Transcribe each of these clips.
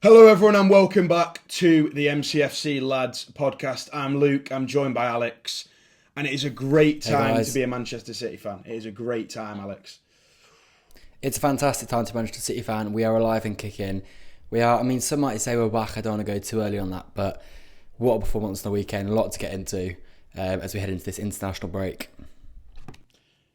Hello everyone and welcome back to the MCFC Lads Podcast. I'm Luke, I'm joined by Alex, and it is a great time to be a Manchester City fan. It is a great time, Alex. It's a fantastic time to be a Manchester City fan. We are alive and kicking. We are, some might say we're back. I don't want to go too early on that, but what a performance on the weekend. A lot to get into as we head into this international break.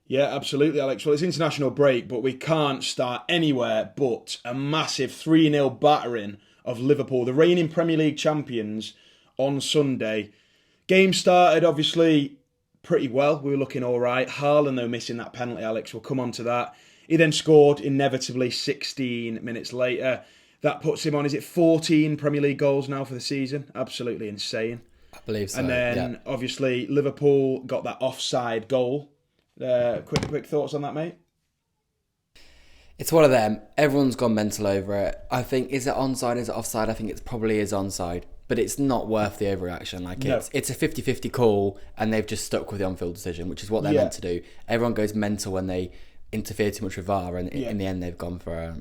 Yeah, absolutely, Alex. Well, it's international break, but we can't start anywhere but a massive 3-0 battering of Liverpool, the reigning Premier League champions, on Sunday. Game started, obviously, pretty well. We were looking all right. Haaland, though, missing that penalty, Alex. We'll come on to that. He then scored, inevitably, 16 minutes later. That puts him on, 14 Premier League goals now for the season? Absolutely insane. I believe so, And then, obviously, Liverpool got that offside goal. Quick thoughts on that, mate? It's one of them. Everyone's gone mental over it. I think, is it onside, is it offside? I think it probably is onside, but it's not worth the overreaction. It's a 50-50 call, and they've just stuck with the on-field decision, which is what they're meant to do. Everyone goes mental when they interfere too much with VAR, and in the end they've gone for a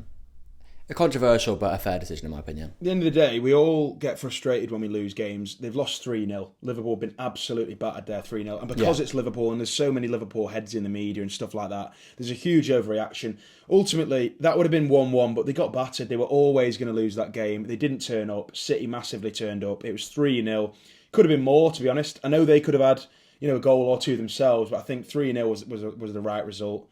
controversial but a fair decision, in my opinion. At the end of the day, we all get frustrated when we lose games. They've lost 3-0. Liverpool have been absolutely battered there 3-0. And because it's Liverpool and there's so many Liverpool heads in the media and stuff like that, there's a huge overreaction. Ultimately, that would have been 1-1, but they got battered. They were always going to lose that game. They didn't turn up. City massively turned up. It was 3-0. Could have been more, to be honest. I know they could have had a goal or two themselves, but I think 3-0 was the right result.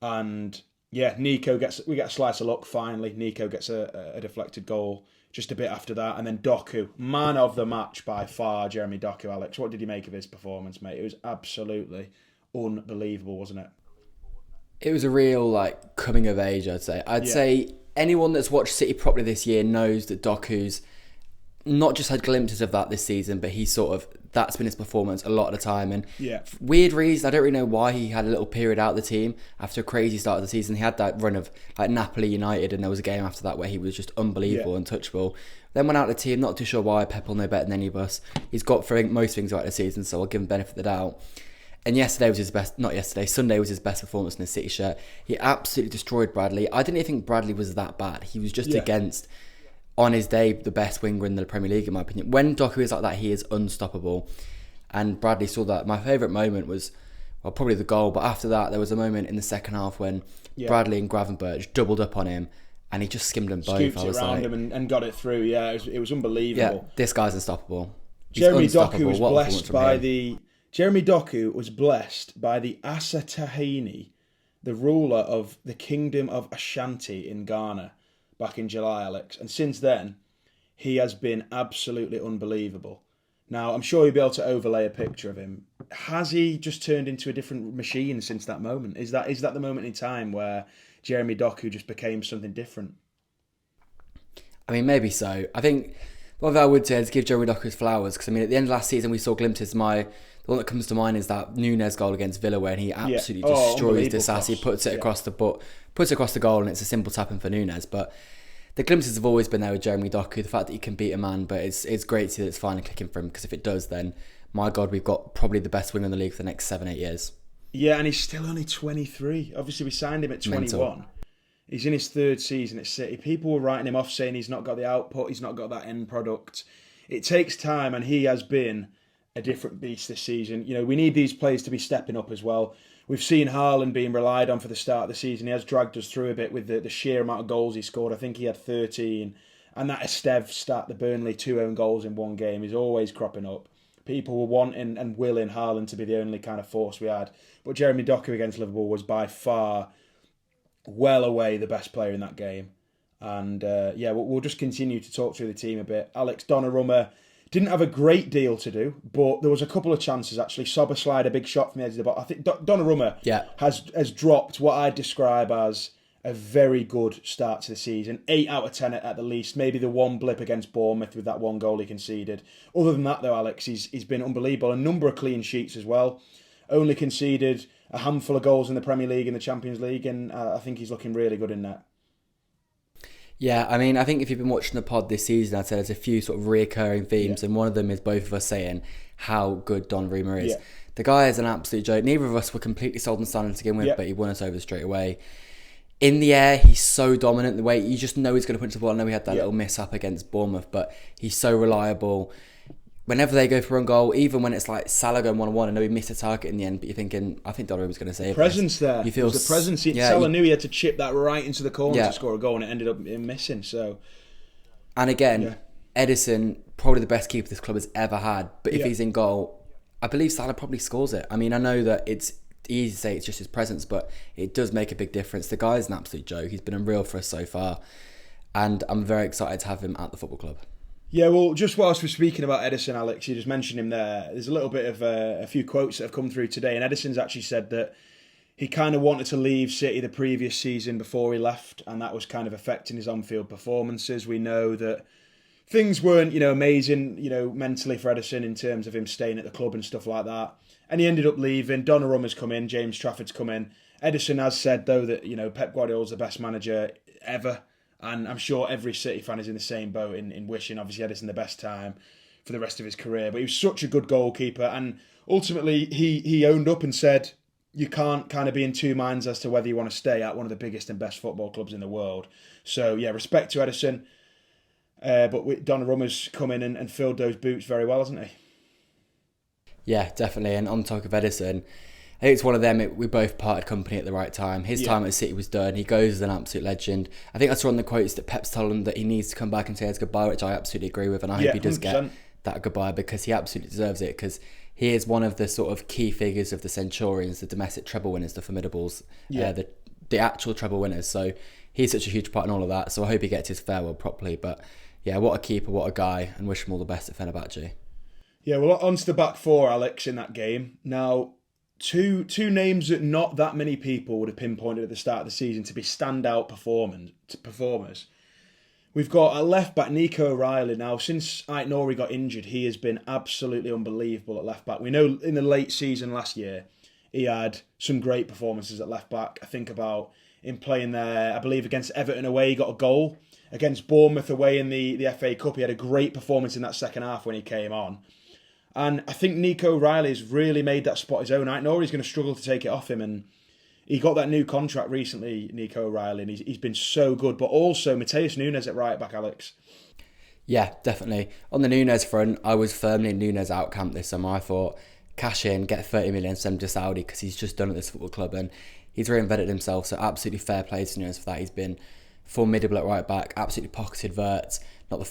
And Nico we get a slice of luck finally. Nico gets a deflected goal just a bit after that. And then Doku, man of the match by far, Jeremy Doku, Alex. What did you make of his performance, mate? It was absolutely unbelievable, wasn't it? It was a real coming of age, I'd say. I'd say anyone that's watched City properly this year knows that Doku's not just had glimpses of that this season, but that's been his performance a lot of the time. And weird reason, I don't really know why he had a little period out of the team after a crazy start of the season. He had that run of Napoli United, and there was a game after that where he was just unbelievable, untouchable. Then went out of the team, not too sure why. Pep will know better than any of us. He's got for most things right this season, so I'll give him benefit of the doubt. And Sunday was his best performance in the City shirt. He absolutely destroyed Bradley. I didn't even think Bradley was that bad. He was just against, on his day, the best winger in the Premier League, in my opinion. When Doku is like that, he is unstoppable. And Bradley saw that. My favourite moment was, probably the goal. But after that, there was a moment in the second half when Bradley and Gravenberch doubled up on him, and he just skimmed them both. Scooped it around him and got it through. Yeah, it was unbelievable. Yeah, this guy's unstoppable. Jeremy Doku was blessed by the Asa Tahini, the ruler of the Kingdom of Ashanti in Ghana, back in July, Alex. And since then, he has been absolutely unbelievable. Now, I'm sure you'll be able to overlay a picture of him. Has he just turned into a different machine since that moment? Is that the moment in time where Jeremy Doku just became something different? Maybe so. I think what I would say is give Jeremy Doku his flowers, because at the end of last season we saw glimpses. The one that comes to mind is that Nunes goal against Villa, where he absolutely destroys Disasi. He puts it across the goal, and it's a simple tap-in for Nunes. But the glimpses have always been there with Jeremy Doku, the fact that he can beat a man, but it's great to see that it's finally clicking for him, because if it does, then, my God, we've got probably the best winger in the league for the next 7-8 years. Yeah, and he's still only 23. Obviously, we signed him at 21. Mental. He's in his third season at City. People were writing him off, saying he's not got the output, he's not got that end product. It takes time, and he has been a different beast this season. We need these players to be stepping up as well. We've seen Haaland being relied on for the start of the season. He has dragged us through a bit with the sheer amount of goals he scored. I think he had 13. And that Esteve stat, the Burnley 2 own goals in one game, is always cropping up. People were wanting and willing Haaland to be the only kind of force we had. But Jeremy Doku against Liverpool was by far, well away, the best player in that game. And we'll just continue to talk through the team a bit. Alex, Donnarumma didn't have a great deal to do, but there was a couple of chances, actually. Szoboszlai, a big shot from the edge of the box. I think Donnarumma has dropped what I describe as a very good start to the season. 8 out of 10 at the least. Maybe the one blip against Bournemouth with that one goal he conceded. Other than that, though, Alex, he's been unbelievable. A number of clean sheets as well. Only conceded a handful of goals in the Premier League and the Champions League, and I think he's looking really good in that. Yeah, I think if you've been watching the pod this season, I'd say there's a few sort of reoccurring themes, and one of them is both of us saying how good Donnarumma is. Yeah. The guy is an absolute joke. Neither of us were completely sold on Standard to begin with, but he won us over straight away. In the air, he's so dominant. The way you just know he's going to punch the ball. I know he had that little miss-up against Bournemouth, but he's so reliable. Whenever they go for a goal, even when it's like Salah going 1-1, I know he missed a target in the end, but you're thinking, I think Donnarumma was going to save it. Presence there. You feel the presence. Salah knew he had to chip that right into the corner to score a goal, and it ended up missing. So, and again, Edison, probably the best keeper this club has ever had. But if he's in goal, I believe Salah probably scores it. I mean, I know that it's easy to say it's just his presence, but it does make a big difference. The guy's an absolute joke. He's been unreal for us so far, and I'm very excited to have him at the football club. Yeah, well, just whilst we're speaking about Edison, Alex, you just mentioned him there. There's a little bit of a few quotes that have come through today, and Edison's actually said that he kind of wanted to leave City the previous season before he left, and that was kind of affecting his on-field performances. We know that things weren't, amazing, mentally for Edison in terms of him staying at the club and stuff like that. And he ended up leaving. Donnarumma's come in. James Trafford's come in. Edison has said, though, that, Pep Guardiola's the best manager ever. And I'm sure every City fan is in the same boat in wishing, obviously, Edison the best time for the rest of his career. But he was such a good goalkeeper. And ultimately, he owned up and said, you can't kind of be in two minds as to whether you want to stay at one of the biggest and best football clubs in the world. So, yeah, respect to Edison. But Donnarumma's come in and filled those boots very well, hasn't he? Yeah, definitely. And on top of Edison, I think it's one of them, we both parted company at the right time. His time at City was done. He goes as an absolute legend. I think I saw on the quotes that Pep's told him that he needs to come back and say his goodbye, which I absolutely agree with. And I hope he does 100%. Get that goodbye, because he absolutely deserves it, because he is one of the sort of key figures of the Centurions, the domestic treble winners, the Formidables, the actual treble winners. So he's such a huge part in all of that. So I hope he gets his farewell properly. But yeah, what a keeper, what a guy, and wish him all the best at Fenerbahce. Yeah, well, on to the back four, Alex, in that game. Now, two names that not that many people would have pinpointed at the start of the season to be standout performers. We've got a left-back, Nico O'Reilly. Now, since Aït-Nouri got injured, he has been absolutely unbelievable at left-back. We know in the late season last year, he had some great performances at left-back. I think about him playing there, I believe, against Everton away, he got a goal. Against Bournemouth away in the FA Cup, he had a great performance in that second half when he came on. And I think Nico O'Reilly's really made that spot his own. Aït-Nouri's going to struggle to take it off him. And he got that new contract recently, Nico O'Reilly, and he's been so good. But also, Matheus Nunes at right back, Alex. Yeah, definitely. On the Nunes front, I was firmly in Nunes out camp this summer. I thought, cash in, get 30 million, send him to Saudi, because he's just done at this football club. And he's reinvented himself, so absolutely fair play to Nunes for that. He's been formidable at right back, absolutely pocketed Wirtz. Not the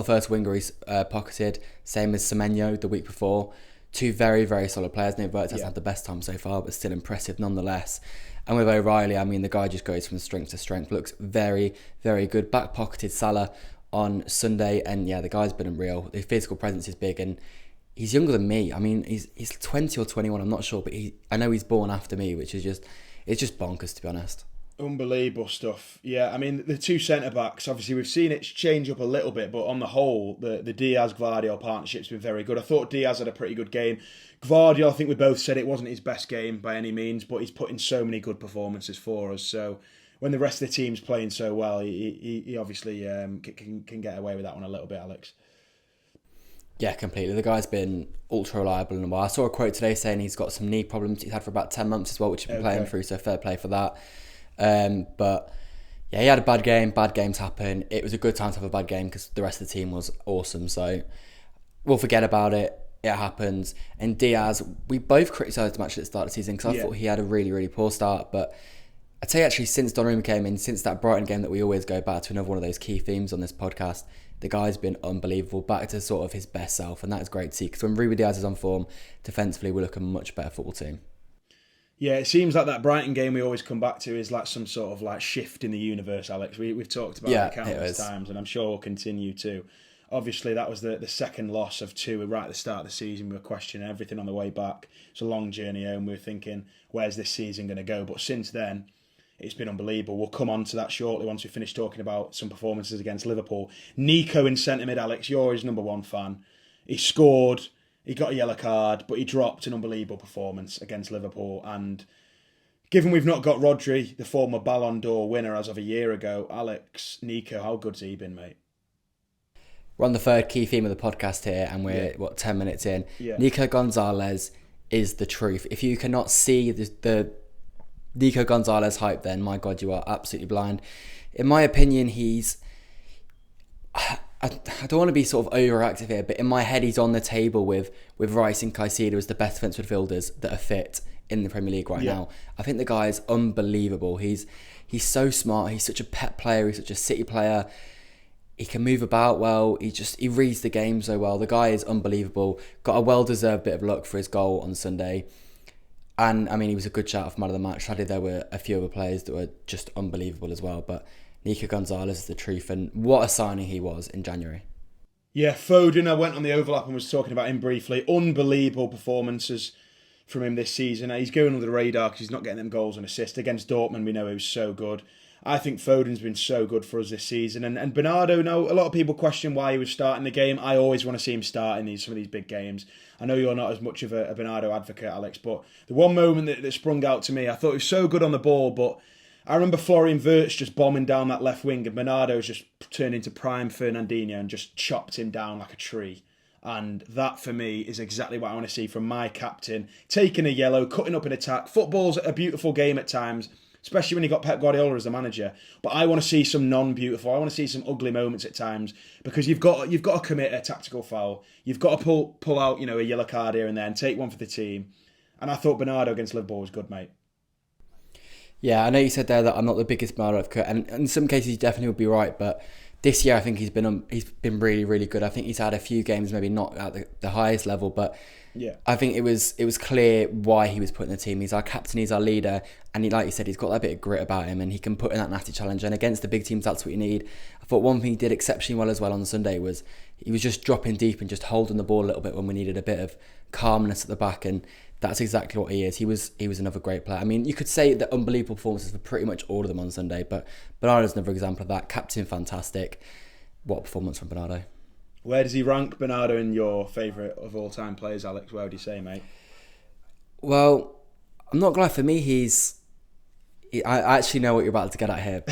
first winger he's pocketed. Same as Semenyo the week before. Two very, very solid players. Wirtz hasn't had the best time so far, but still impressive nonetheless. And with O'Reilly, I mean, the guy just goes from strength to strength. Looks very, very good. Back pocketed Salah on Sunday, and yeah, the guy's been unreal. His physical presence is big, and he's younger than me. I mean, he's 20 or 21, I'm not sure, but I know he's born after me, which is just bonkers, to be honest. Unbelievable stuff. Yeah, I mean, the two centre-backs, obviously we've seen it change up a little bit, but on the whole, the Diaz-Gvardiol partnership's been very good. I thought Diaz had a pretty good game. Gvardiol, I think we both said it wasn't his best game by any means, but he's put in so many good performances for us. So when the rest of the team's playing so well, he obviously can get away with that one a little bit, Alex. Yeah, completely. The guy's been ultra reliable in a while. I saw a quote today saying he's got some knee problems he's had for about 10 months as well, which he's been playing through, so fair play for that. But yeah, he had a bad game. Bad games happen. It was a good time to have a bad game because the rest of the team was awesome. So we'll forget about it. It happens. And Diaz, we both criticised him actually at the start of the season because I thought he had a really, really poor start. But I'd say actually since Donnarumma came in, since that Brighton game that we always go back to, another one of those key themes on this podcast, the guy's been unbelievable, back to sort of his best self. And that is great to see because when Ruben Diaz is on form, defensively, we look a much better football team. Yeah, it seems like that Brighton game we always come back to is like some sort of like shift in the universe, Alex. We've talked about it countless times, and I'm sure we'll continue to. Obviously, that was the second loss of two right at the start of the season. We were questioning everything on the way back. It's a long journey home. We were thinking, where's this season going to go? But since then, it's been unbelievable. We'll come on to that shortly once we finish talking about some performances against Liverpool. Nico in centre mid, Alex, you're his number one fan. He scored. He got a yellow card, but he dropped an unbelievable performance against Liverpool. And given we've not got Rodri, the former Ballon d'Or winner as of a year ago, Alex, Nico, how good's he been, mate? We're on the third key theme of the podcast here, and we're, 10 minutes in. Yeah. Nico Gonzalez is the truth. If you cannot see the Nico Gonzalez hype then, my God, you are absolutely blind. In my opinion, I don't want to be sort of overactive here, but in my head, he's on the table with Rice and Caicedo as the best defensive midfielders that are fit in the Premier League right now. I think the guy is unbelievable. He's so smart. He's such a pet player. He's such a City player. He can move about well. He reads the game so well. The guy is unbelievable. Got a well-deserved bit of luck for his goal on Sunday. And, I mean, he was a good shout for man of the match. Sadly, there were a few other players that were just unbelievable as well. But Nico Gonzalez is the truth. And what a signing he was in January. Yeah, Foden, I went on the overlap and was talking about him briefly. Unbelievable performances from him this season. He's going under the radar because he's not getting them goals and assists. Against Dortmund, we know he was so good. I think Foden's been so good for us this season. And Bernardo, now a lot of people question why he was starting the game. I always want to see him start in some of these big games. I know you're not as much of a Bernardo advocate, Alex, but the one moment that sprung out to me, I thought he was so good on the ball, but I remember Florian Wirtz just bombing down that left wing and Bernardo's just turned into prime Fernandinho and just chopped him down like a tree. And that, for me, is exactly what I want to see from my captain. Taking a yellow, cutting up an attack. Football's a beautiful game at times, especially when you've got Pep Guardiola as the manager. But I want to see some non-beautiful. I want to see some ugly moments at times because you've got to commit a tactical foul. You've got to pull out, a yellow card here and there and take one for the team. And I thought Bernardo against Liverpool was good, mate. Yeah, I know you said there that I'm not the biggest Bernardo advocate, and in some cases you definitely would be right, but this year I think he's been really, really good. I think he's had a few games maybe not at the highest level, but yeah, I think it was clear why he was put in the team. He's our captain, he's our leader, and like you said, he's got that bit of grit about him, and he can put in that nasty challenge. And against the big teams, that's what you need. I thought one thing he did exceptionally well as well on Sunday was he was just dropping deep and just holding the ball a little bit when we needed a bit of calmness at the back, and that's exactly what he is. He was another great player. I mean, you could say that unbelievable performances for pretty much all of them on Sunday, but Bernardo's another example of that. Captain, fantastic. What a performance from Bernardo. Where does he rank, Bernardo, in your favourite of all-time players, Alex? Where would you say, mate? Well, I'm not glad for me. I actually know what you're about to get at here.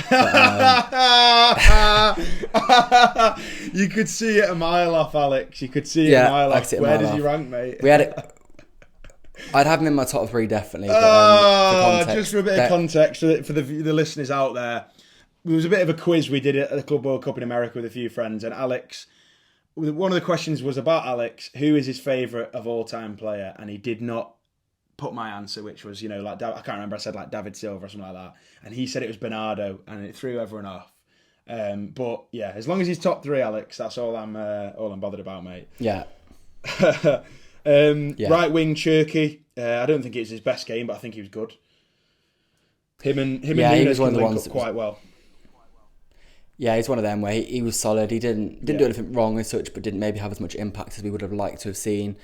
But, you could see it a mile off, Alex. You could see it a mile off. Where does he rank, mate? I'd have him in my top three, definitely. But, just for a bit of context for the listeners out there, there was a bit of a quiz we did at the Club World Cup in America with a few friends, and Alex, one of the questions was about Alex, who is his favourite of all-time player, and he did not put my answer, which was, like, I can't remember, I said like David Silva or something like that, and he said it was Bernardo, and it threw everyone off. But yeah, as long as he's top three, Alex, that's all I'm bothered about, mate. Yeah. Right wing Cherky. I don't think it was his best game, but I think he was good. Him and Nunes can link up quite well. Yeah, he's one of them where he was solid. He didn't do anything wrong as such, but didn't maybe have as much impact as we would have liked to have seen.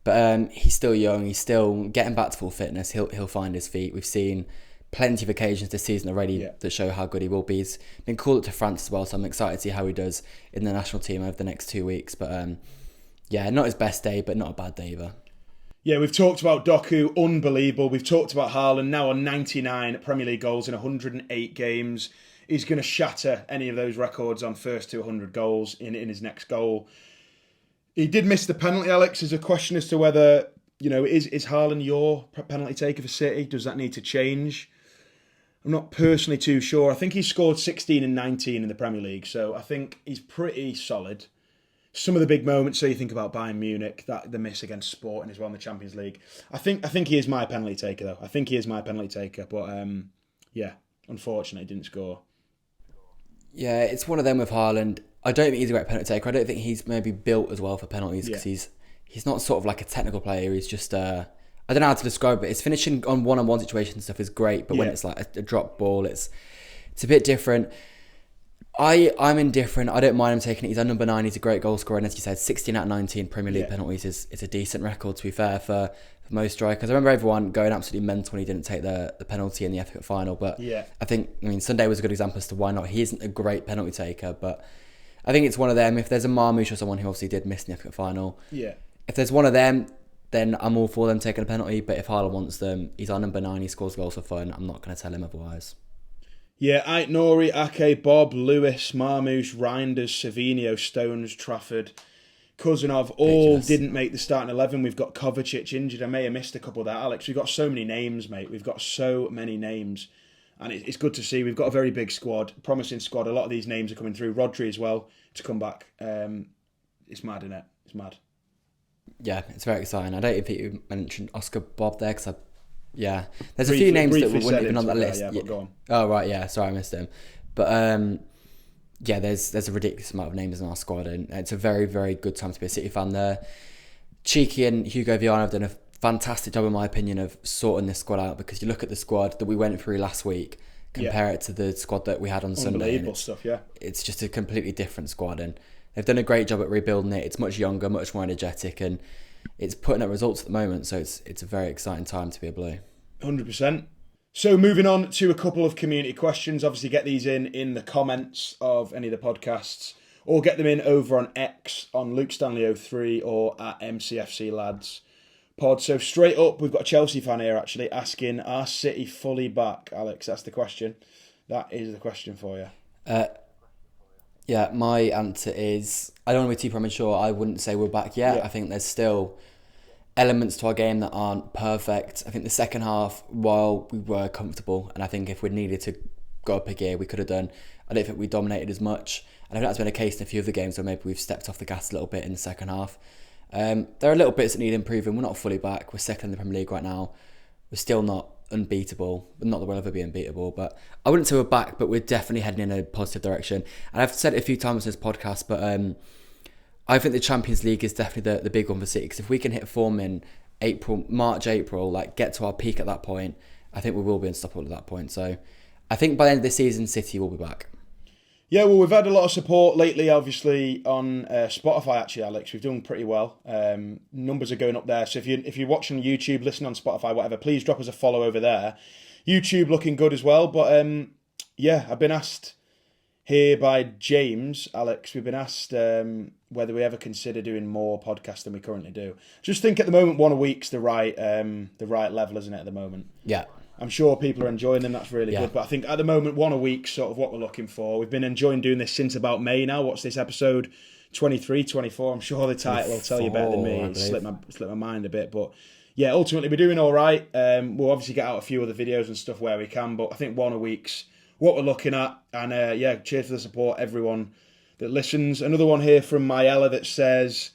But he's still young. He's still getting back to full fitness. He'll find his feet. We've seen plenty of occasions this season already that show how good he will be. He's been called up to France as well, so I'm excited to see how he does in the national team over the next 2 weeks. But not his best day, but not a bad day either. Yeah, we've talked about Doku, unbelievable. We've talked about Haaland, now on 99 Premier League goals in 108 games. He's going to shatter any of those records on first to 100 goals in his next goal. He did miss the penalty, Alex. There's a question as to whether, is Haaland your penalty taker for City? Does that need to change? I'm not personally too sure. I think he scored 16 and 19 in the Premier League, so I think he's pretty solid. Some of the big moments, so you think about Bayern Munich, that the miss against Sporting as well in the Champions League. I think he is my penalty taker, though. I think he is my penalty taker, but unfortunately, didn't score. Yeah, it's one of them with Haaland. I don't think he's a great penalty taker. I don't think he's maybe built as well for penalties because he's not sort of like a technical player. He's just I don't know how to describe it. His finishing on one-on-one situations and stuff is great, but when it's like a drop ball, it's a bit different. I'm indifferent. I don't mind him taking it. He's at number 9. He's a great goal scorer. And as you said, 16 out of 19 Premier League penalties is a decent record, to be fair, for most strikers. I remember everyone going absolutely mental when he didn't take the penalty in the FA Cup final. But I think, Sunday was a good example as to why not. He isn't a great penalty taker, but I think it's one of them. If there's a Marmoush or someone who obviously did miss in the FA Cup final, if there's one of them, then I'm all for them taking a penalty. But if Haaland wants them, he's our number 9. He scores goals for fun. I'm not going to tell him otherwise. Yeah, Ait Nori, Ake, Bob, Lewis, Marmoush, Reinders, Savinho, Stones, Trafford, Kuzanov, all didn't make the starting 11. We've got Kovacic injured. I may have missed a couple there, Alex. We've got so many names, mate. We've got so many names. And it's good to see. We've got a very big squad, promising squad. A lot of these names are coming through. Rodri as well, to come back. It's mad, isn't it? It's mad. Yeah, it's very exciting. I don't think you mentioned Oscar Bob there, because there's a few names that weren't even on that list. Yeah, but go on. Oh, right, yeah. Sorry, I missed him. But... there's a ridiculous amount of names in our squad, and it's a very, very good time to be a City fan there. Cheeky and Hugo Viana have done a fantastic job, in my opinion, of sorting this squad out, because you look at the squad that we went through last week, compare it to the squad that we had on Sunday. Unbelievable stuff, yeah. It's just a completely different squad, and they've done a great job at rebuilding it. It's much younger, much more energetic, and it's putting up results at the moment, so it's a very exciting time to be a Blue. 100%. So moving on to a couple of community questions. Obviously get these in the comments of any of the podcasts, or get them in over on X on Luke Stanley 03 or at MCFC Lads Pod. So straight up, we've got a Chelsea fan here actually asking, are City fully back? Alex, that's the question. That is the question for you. My answer is, I don't want to be too premature. I wouldn't say we're back yet. Yeah. I think there's still elements to our game that aren't perfect. I think the second half, while we were comfortable, and I think if we needed to go up a gear, we could have done, I don't think we dominated as much. And I think that's been a case in a few of the games where maybe we've stepped off the gas a little bit in the second half. There are little bits that need improving. We're not fully back. We're second in the Premier League right now. We're still not unbeatable, but not that we'll ever be unbeatable. But I wouldn't say we're back, but we're definitely heading in a positive direction. And I've said it a few times in this podcast, but I think the Champions League is definitely the big one for City, because if we can hit form in March, April, like get to our peak at that point, I think we will be unstoppable at that point. So I think by the end of the season, City will be back. Yeah, well, we've had a lot of support lately, obviously, on Spotify, actually, Alex. We've done pretty well. Numbers are going up there. So if you're watching YouTube, listening on Spotify, whatever, please drop us a follow over there. YouTube looking good as well. But I've been asked here by James, Alex, we've been asked whether we ever consider doing more podcasts than we currently do. Just think at the moment, one a week's the right level, isn't it, at the moment? Yeah. I'm sure people are enjoying them, that's really good. But I think at the moment, one a week's sort of what we're looking for. We've been enjoying doing this since about May now. What's this, episode 23, 24? I'm sure the title will tell you better than me. It slipped my mind a bit. But yeah, ultimately, we're doing all right. We'll obviously get out a few other videos and stuff where we can. But I think one a week's what we're looking at. And cheers for the support, everyone that listens. Another one here from Mayella that says,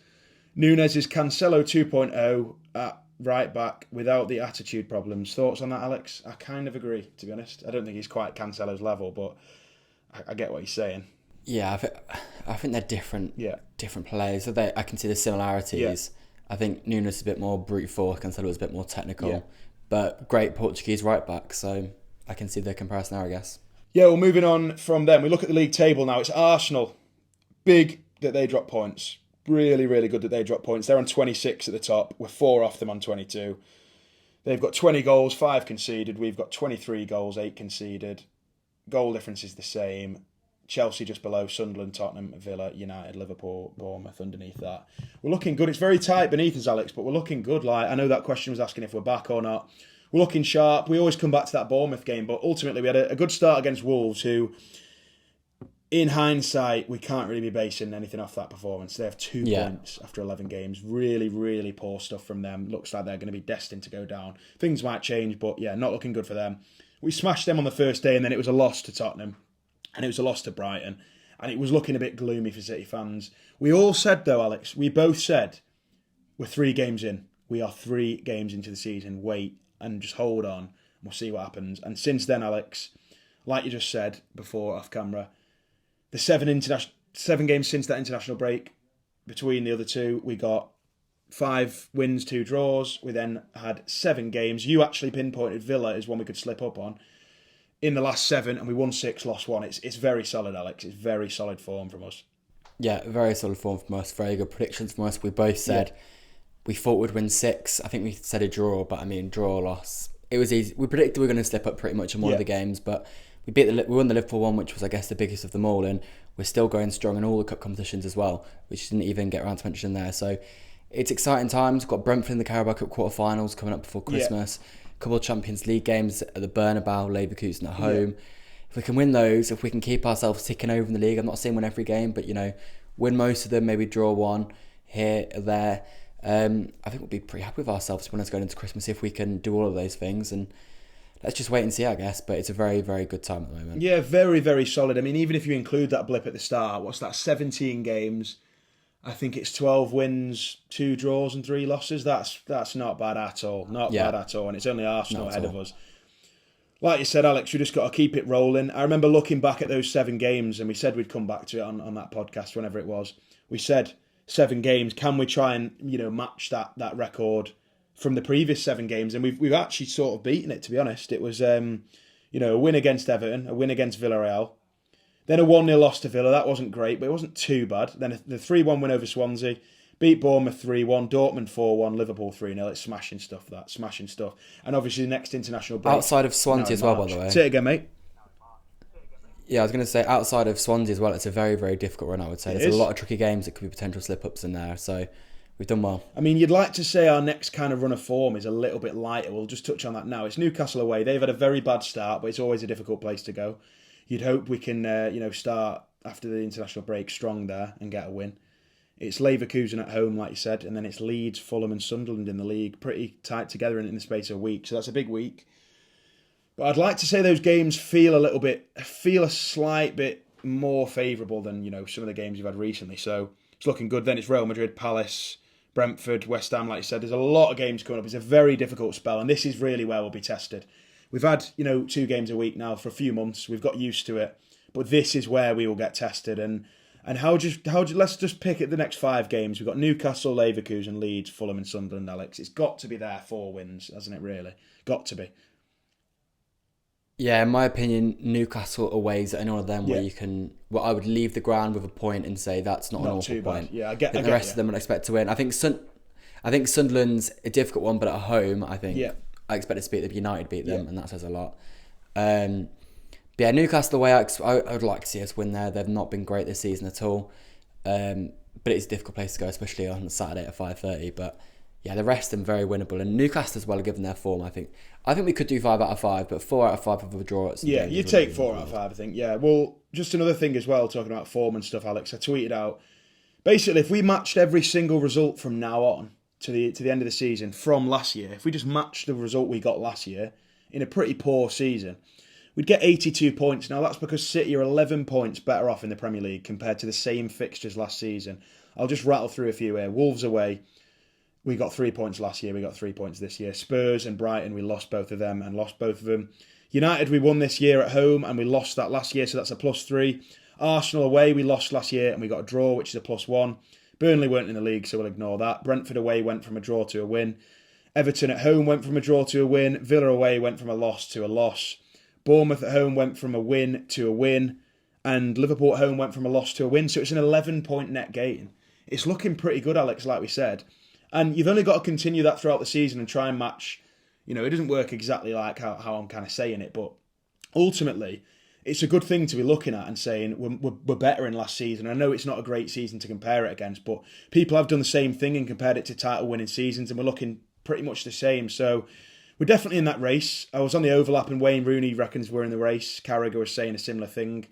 Nunes is Cancelo 2.0 at right back without the attitude problems. Thoughts on that, Alex? I kind of agree, to be honest. I don't think he's quite Cancelo's level, but I get what he's saying. Yeah, I think they're different players. So I can see the similarities. Yeah. I think Nunes is a bit more brute force, Cancelo is a bit more technical, but great Portuguese right back, so I can see the comparison there, I guess. Yeah, well, moving on from them, we look at the league table now. It's Arsenal. Big that they drop points. Really, really good that they drop points. They're on 26 at the top. We're 4 off them on 22. They've got 20 goals, 5 conceded. We've got 23 goals, 8 conceded. Goal difference is the same. Chelsea just below, Sunderland, Tottenham, Villa, United, Liverpool, Bournemouth underneath that. We're looking good. It's very tight beneath us, Alex, but we're looking good. Like, I know that question was asking if we're back or not. We're looking sharp. We always come back to that Bournemouth game, but ultimately we had a good start against Wolves, who, in hindsight, we can't really be basing anything off that performance. They have 2 points after 11 games. Really, really poor stuff from them. Looks like they're going to be destined to go down. Things might change, but not looking good for them. We smashed them on the first day, and then it was a loss to Tottenham, and it was a loss to Brighton, and it was looking a bit gloomy for City fans. We all said, though, Alex, we both said, we're 3 games in. We are 3 games into the season. Wait, and just hold on, and we'll see what happens. And since then, Alex, like you just said before off camera, the 7 games since that international break, between the other 2, we got 5 wins, 2 draws. We then had 7 games. You actually pinpointed Villa as one we could slip up on in the last 7, and we won 6, lost 1. It's very solid, Alex. It's very solid form from us. Yeah, very solid form from us. Very good predictions from us. We both said we thought we'd win 6. I think we said a draw, but I mean, draw, loss. It was easy. We predicted we were going to slip up pretty much in one of the games, but we won the Liverpool one, which was, I guess, the biggest of them all, and we're still going strong in all the cup competitions as well, which didn't even get around to mention there. So it's exciting times. We've got Brentford in the Carabao Cup quarterfinals coming up before Christmas. A couple of Champions League games at the Bernabeu, Leverkusen at home. If we can win those, if we can keep ourselves ticking over in the league, I'm not saying win every game, but win most of them, maybe draw 1, here or there. I think we'll be pretty happy with ourselves when it's going into Christmas if we can do all of those things, and let's just wait and see, I guess. But it's a very, very good time at the moment. Yeah, very, very solid. I mean, even if you include that blip at the start, what's that, 17 games? I think it's 12 wins, 2 draws and 3 losses. That's not bad at all. Bad at all. And it's only Arsenal ahead of us. Like you said, Alex, we just got to keep it rolling. I remember looking back at those 7 games, and we said we'd come back to it on that podcast, whenever it was. We said 7 games. Can we try and match that record from the previous 7 games? And we've actually sort of beaten it, to be honest. It was a win against Everton, a win against Villarreal. Then a 1-0 loss to Villa. That wasn't great, but it wasn't too bad. Then the 3-1 win over Swansea. Beat Bournemouth 3-1, Dortmund 4-1, Liverpool 3-0. It's smashing stuff. And obviously the next international break. Outside of Swansea as well, by the way. Say it again, mate. Yeah, I was going to say, outside of Swansea as well, it's a very, very difficult run, I would say. There's a lot of tricky games. It could be potential slip-ups in there, so we've done well. I mean, you'd like to say our next kind of run of form is a little bit lighter. We'll just touch on that now. It's Newcastle away. They've had a very bad start, but it's always a difficult place to go. You'd hope we can, start after the international break strong there and get a win. It's Leverkusen at home, like you said, and then it's Leeds, Fulham and Sunderland in the league, pretty tight together in the space of a week. So that's a big week. But I'd like to say those games feel a slight bit more favourable than, some of the games you've had recently. So it's looking good. Then it's Real Madrid, Palace, Brentford, West Ham, like you said. There's a lot of games coming up. It's a very difficult spell, and this is really where we'll be tested. We've had, 2 games a week now for a few months. We've got used to it. But this is where we will get tested. And let's just pick at the next 5 games. We've got Newcastle, Leverkusen, Leeds, Fulham and Sunderland, Alex. It's got to be there 4 wins, hasn't it, really? Got to be. Yeah, in my opinion, Newcastle away is another one of them where you can... Well, I would leave the ground with a point and say that's not an awful point. Yeah, I get the rest of them would expect to win. I think Sunderland's a difficult one, but at home, I think I expect us to beat them. United beat them, and that says a lot. But yeah, Newcastle away, I would like to see us win there. They've not been great this season at all. But it's a difficult place to go, especially on Saturday at 5:30. But yeah, the rest of them very winnable. And Newcastle as well, given their form, I think we could do 5 out of 5, but 4 out of 5 with a draw. Yeah, you take 4 out of 5, I think. Yeah, well, just another thing as well, talking about form and stuff, Alex. I tweeted out, basically, if we matched every single result from now on to the end of the season from last year, if we just matched the result we got last year in a pretty poor season, we'd get 82 points. Now, that's because City are 11 points better off in the Premier League compared to the same fixtures last season. I'll just rattle through a few here. Wolves away, we got 3 points last year. We got 3 points this year. Spurs and Brighton, we lost both of them and lost both of them. United, we won this year at home and we lost that last year, so that's a +3. Arsenal away, we lost last year and we got a draw, which is a +1. Burnley weren't in the league, so we'll ignore that. Brentford away went from a draw to a win. Everton at home went from a draw to a win. Villa away went from a loss to a loss. Bournemouth at home went from a win to a win. And Liverpool at home went from a loss to a win. So it's an 11-point net gain. It's looking pretty good, Alex, like we said. And you've only got to continue that throughout the season and try and match. It doesn't work exactly like how I'm kind of saying it. But ultimately, it's a good thing to be looking at and saying we're better in last season. I know it's not a great season to compare it against, but people have done the same thing and compared it to title-winning seasons, and we're looking pretty much the same. So we're definitely in that race. I was on the overlap and Wayne Rooney reckons we're in the race. Carragher was saying a similar thing.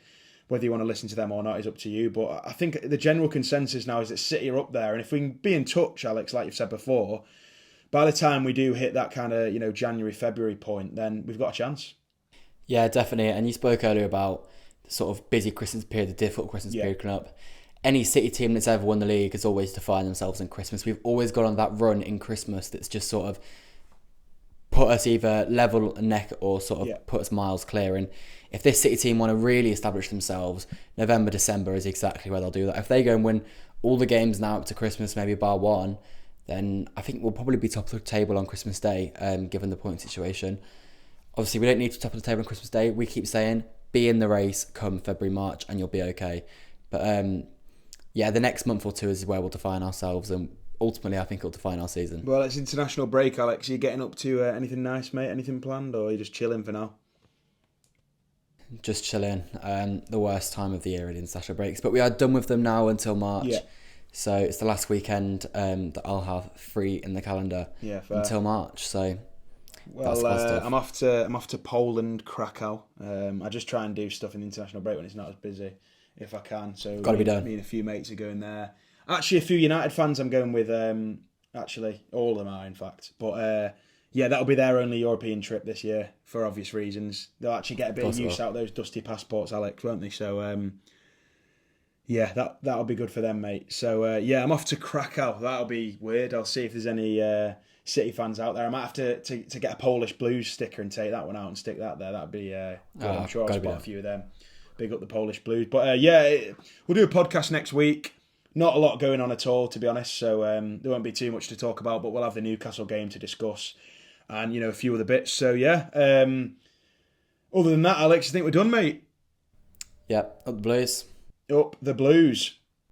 Whether you want to listen to them or not is up to you. But I think the general consensus now is that City are up there. And if we can be in touch, Alex, like you've said before, by the time we do hit that kind of, January, February point, then we've got a chance. Yeah, definitely. And you spoke earlier about the sort of busy Christmas period, the difficult Christmas period coming up. Any City team that's ever won the league has always defined themselves in Christmas. We've always gone on that run in Christmas that's just sort of put us either level neck or sort of put us miles clear. And if this City team want to really establish themselves, November, December is exactly where they'll do that. If they go and win all the games now up to Christmas, maybe bar one, then I think we'll probably be top of the table on Christmas Day, given the point situation. Obviously, we don't need to be top of the table on Christmas Day. We keep saying, be in the race come February, March, and you'll be okay. But the next month or two is where we'll define ourselves, and ultimately, I think it'll define our season. Well, it's international break, Alex. Are you getting up to anything nice, mate? Anything planned, or are you just chilling for now? Just chilling. The worst time of the year in international breaks. But we are done with them now until March. Yeah. So it's the last weekend that I'll have free in the calendar until March. So well, I'm off to Poland, Krakow. I just try and do stuff in the international break when it's not as busy, if I can. So got to be done. Me and a few mates are going there. Actually, a few United fans I'm going with. Actually, all of them are, in fact. But yeah, that'll be their only European trip this year for obvious reasons. They'll actually get a bit of use out of those dusty passports, Alex, won't they? So yeah, that'll be good for them, mate. So yeah, I'm off to Krakow. That'll be weird. I'll see if there's any City fans out there. I might have to get a Polish Blues sticker and take that one out and stick that there. That'd be good. I'm sure I'll spot a few of them. Big up the Polish Blues. But yeah, we'll do a podcast next week. Not a lot going on at all, to be honest. So there won't be too much to talk about. But we'll have the Newcastle game to discuss, and a few other bits. So yeah. Other than that, Alex, I think we're done, mate. Yeah, up the Blues. Up the Blues.